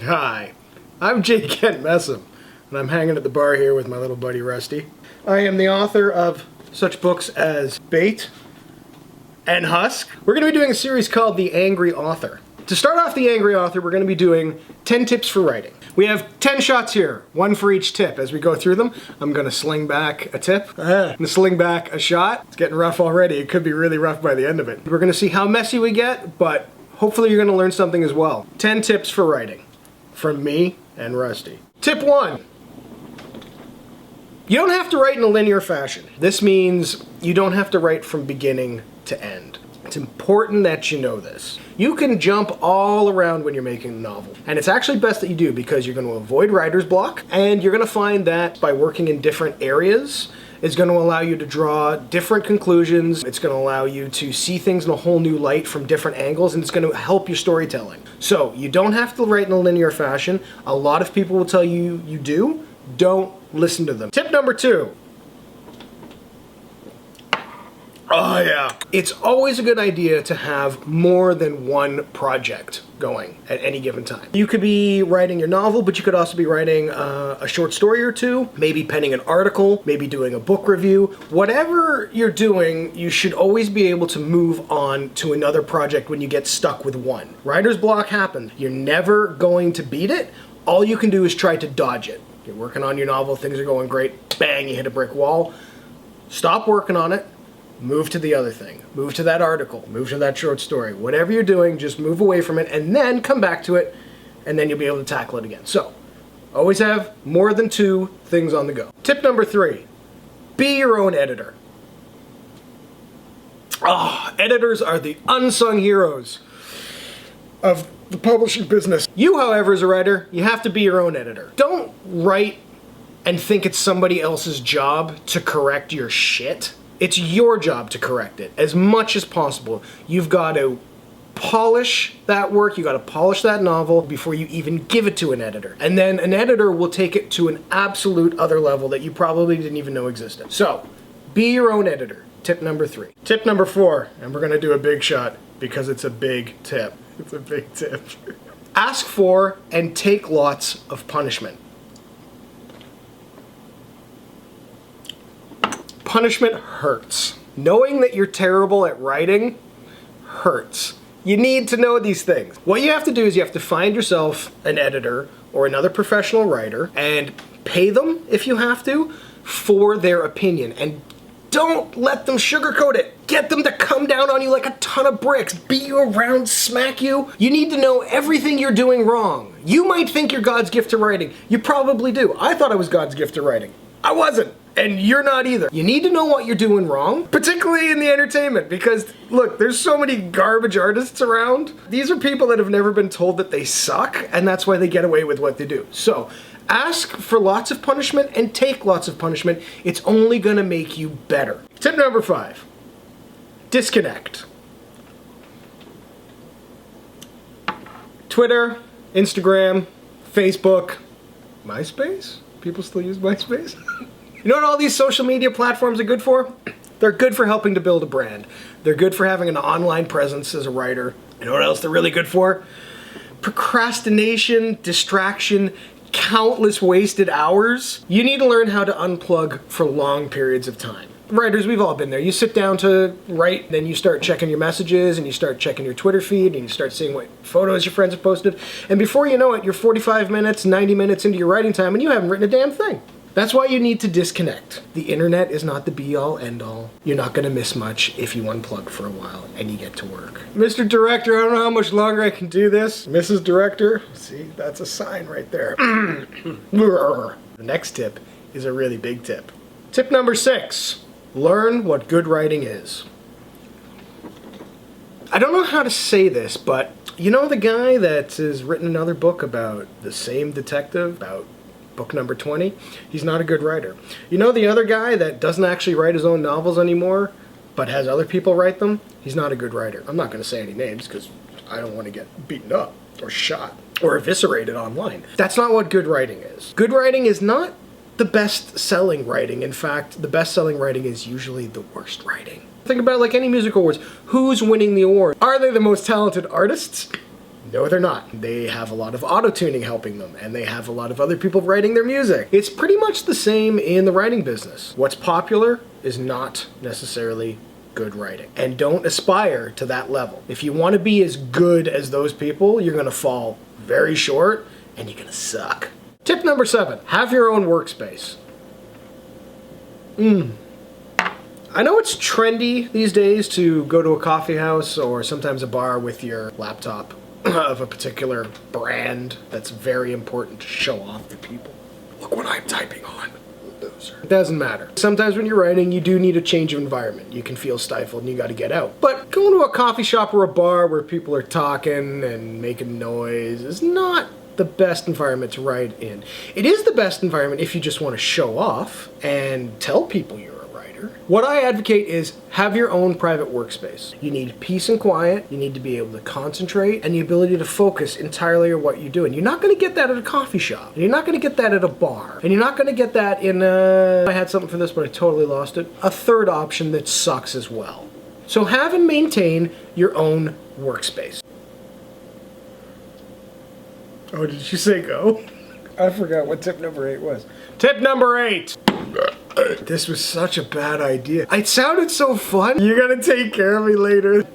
Hi, I'm J. Kent Messum, and I'm hanging at the bar here with my little buddy Rusty. I am the author of such books as Bait and Husk. We're going to be doing a series called The Angry Author. To start off The Angry Author, we're going to be doing 10 tips for writing. We have 10 shots here, one for each tip. As we go through them, I'm going to sling back a tip, I'm going to sling back a shot. It's getting rough already. It could be really rough by the end of it. We're going to see how messy we get, but hopefully you're going to learn something as well. 10 tips for writing from me and Rusty. Tip 1. You don't have to write in a linear fashion. This means you don't have to write from beginning to end. It's important that you know this. You can jump all around when you're making a novel. And it's actually best that you do because you're going to avoid writer's block, and you're going to find that by working in different areas, it's going to allow you to draw different conclusions. It's going to allow you to see things in a whole new light from different angles, and it's going to help your storytelling. So you don't have to write in a linear fashion. A lot of people will tell you you do. Don't listen to them. Tip number 2. Oh yeah. It's always a good idea to have more than one project going at any given time. You could be writing your novel, but you could also be writing a short story or two, maybe penning an article, maybe doing a book review. Whatever you're doing, you should always be able to move on to another project when you get stuck with one. Writer's block happens. You're never going to beat it. All you can do is try to dodge it. You're working on your novel, things are going great, bang, you hit a brick wall. Stop working on it. Move to the other thing. Move to that article. Move to that short story. Whatever you're doing, just move away from it and then come back to it, and then you'll be able to tackle it again. So, always have more than 2 things on the go. Tip number 3. Be your own editor. Editors are the unsung heroes of the publishing business. You, however, as a writer, you have to be your own editor. Don't write and think it's somebody else's job to correct your shit. It's your job to correct it as much as possible. You've got to polish that work, you got to polish that novel before you even give it to an editor. And then an editor will take it to an absolute other level that you probably didn't even know existed. So, be your own editor. Tip number 3. Tip number 4, and we're going to do a big shot because it's a big tip. It's a big tip. Ask for and take lots of punishment. Punishment hurts. Knowing that you're terrible at writing hurts. You need to know these things. What you have to do is you have to find yourself an editor or another professional writer and pay them, if you have to, for their opinion. And don't let them sugarcoat it. Get them to come down on you like a ton of bricks, beat you around, smack you. You need to know everything you're doing wrong. You might think you're God's gift to writing. You probably do. I thought I was God's gift to writing. I wasn't. And you're not either. You need to know what you're doing wrong, particularly in the entertainment, because look, there's so many garbage artists around. These are people that have never been told that they suck, and that's why they get away with what they do. So, ask for lots of punishment and take lots of punishment. It's only gonna make you better. Tip number 5. Disconnect. Twitter, Instagram, Facebook, MySpace? People still use MySpace? You know what all these social media platforms are good for? They're good for helping to build a brand. They're good for having an online presence as a writer. You know what else they're really good for? Procrastination, distraction, countless wasted hours. You need to learn how to unplug for long periods of time. Writers, we've all been there. You sit down to write, then you start checking your messages, and you start checking your Twitter feed, and you start seeing what photos your friends have posted, and before you know it, you're 45 minutes, 90 minutes into your writing time, and you haven't written a damn thing. That's why you need to disconnect. The internet is not the be-all, end-all. You're not gonna miss much if you unplug for a while and you get to work. Mr. Director, I don't know how much longer I can do this. Mrs. Director, see, that's a sign right there. The next tip is a really big tip. Tip number 6, learn what good writing is. I don't know how to say this, but you know the guy that has written another book about the same detective, about book number 20, he's not a good writer. You know the other guy that doesn't actually write his own novels anymore, but has other people write them? He's not a good writer. I'm not going to say any names because I don't want to get beaten up or shot or eviscerated online. That's not what good writing is. Good writing is not the best-selling writing. In fact, the best-selling writing is usually the worst writing. Think about it like any music awards. Who's winning the award? Are they the most talented artists? No, they're not. They have a lot of auto-tuning helping them, and they have a lot of other people writing their music. It's pretty much the same in the writing business. What's popular is not necessarily good writing. And don't aspire to that level. If you want to be as good as those people, you're going to fall very short, and you're going to suck. Tip number 7, have your own workspace. I know it's trendy these days to go to a coffee house or sometimes a bar with your laptop of a particular brand that's very important to show off to people. Look what I'm typing on. Loser. It doesn't matter. Sometimes when you're writing, you do need a change of environment. You can feel stifled and you got to get out. But going to a coffee shop or a bar where people are talking and making noise is not the best environment to write in. It is the best environment if you just want to show off and tell people you're a writer. What I advocate is have your own private workspace. You need peace and quiet, you need to be able to concentrate, and the ability to focus entirely on what you're doing. You're not going to get that at a coffee shop, and you're not going to get that at a bar, and you're not going to get that in I had something for this but I totally lost it. A third option that sucks as well. So have and maintain your own workspace. Oh, did you say go? I forgot what tip number 8 was. Tip number 8! This was such a bad idea. It sounded so fun. You're gonna take care of me later.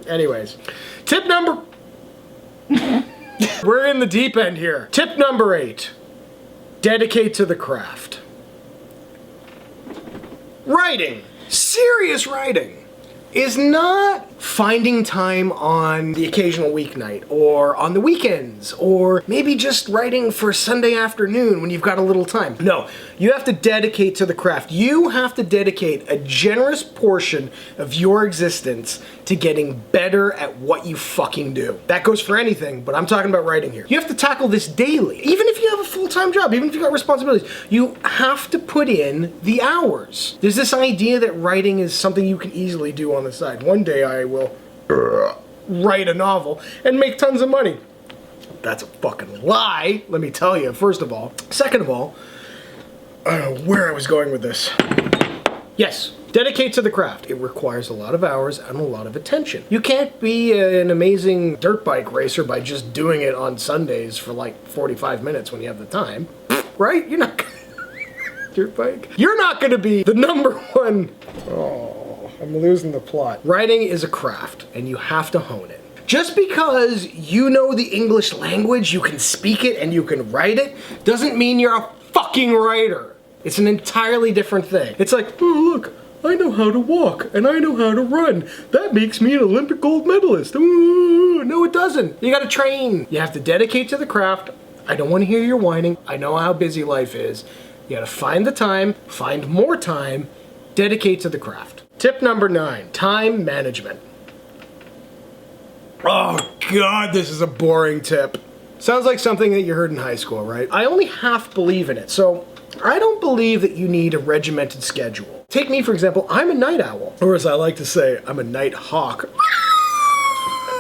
Anyways. Tip number... We're in the deep end here. Tip number 8. Dedicate to the craft. Writing. Serious writing is not finding time on the occasional weeknight or on the weekends or maybe just writing for Sunday afternoon when you've got a little time. No, you have to dedicate to the craft. You have to dedicate a generous portion of your existence to getting better at what you fucking do. That goes for anything, but I'm talking about writing here. You have to tackle this daily. Even if you have a full-time job, even if you've got responsibilities, you have to put in the hours. There's this idea that writing is something you can easily do on the side. One day I will write a novel and make tons of money. That's a fucking lie, let me tell you, first of all. Second of all, I don't know where I was going with this. Yes, dedicate to the craft. It requires a lot of hours and a lot of attention. You can't be an amazing dirt bike racer by just doing it on Sundays for like 45 minutes when you have the time. Right? You're not dirt bike. You're not gonna be the number one. Oh, I'm losing the plot. Writing is a craft and you have to hone it. Just because you know the English language, you can speak it and you can write it, doesn't mean you're a fucking writer. It's an entirely different thing. It's like, oh look, I know how to walk and I know how to run. That makes me an Olympic gold medalist. Ooh, no, it doesn't. You gotta train. You have to dedicate to the craft. I don't want to hear your whining. I know how busy life is. You gotta find the time, find more time, dedicate to the craft. Tip number 9, time management. Oh God, this is a boring tip. Sounds like something that you heard in high school, right? I only half believe in it, so I don't believe that you need a regimented schedule. Take me, for example, I'm a night owl. Or as I like to say, I'm a night hawk.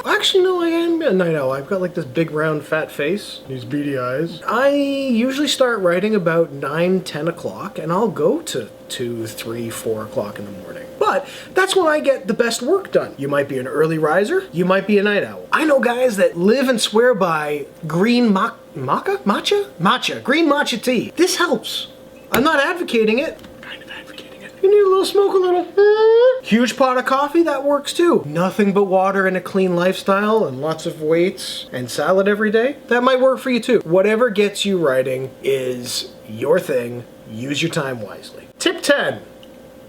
Actually, no, I am a night owl. I've got like this big round fat face, these beady eyes. I usually start writing about 9, 10 o'clock, and I'll go to 2, 3, 4 o'clock in the morning. But that's when I get the best work done. You might be an early riser, you might be a night owl. I know guys that live and swear by green matcha? Green matcha tea. This helps. I'm not advocating it. You need a little smoke, a little huge pot of coffee, that works too. Nothing but water and a clean lifestyle and lots of weights and salad every day, that might work for you too. Whatever gets you writing is your thing. Use your time wisely. Tip 10,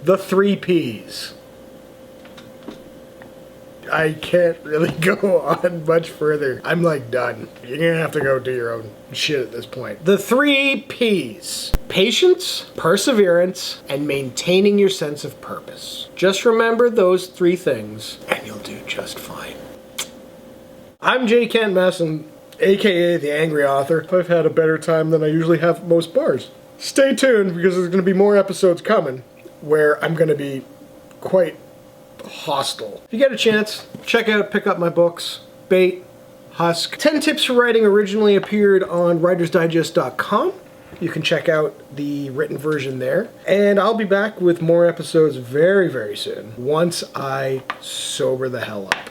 the 3 Ps. I can't really go on much further. I'm like done. You're gonna have to go do your own shit at this point. The 3 Ps. Patience, perseverance, and maintaining your sense of purpose. Just remember those 3 things and you'll do just fine. I'm J. Kent Messum, a.k.a. the Angry Author. I've had a better time than I usually have at most bars. Stay tuned because there's gonna be more episodes coming where I'm gonna be quite hostile. If you get a chance, check out, pick up my books, Bait, Husk. 10 Tips for Writing originally appeared on writersdigest.com. You can check out the written version there. And I'll be back with more episodes very, very soon, once I sober the hell up.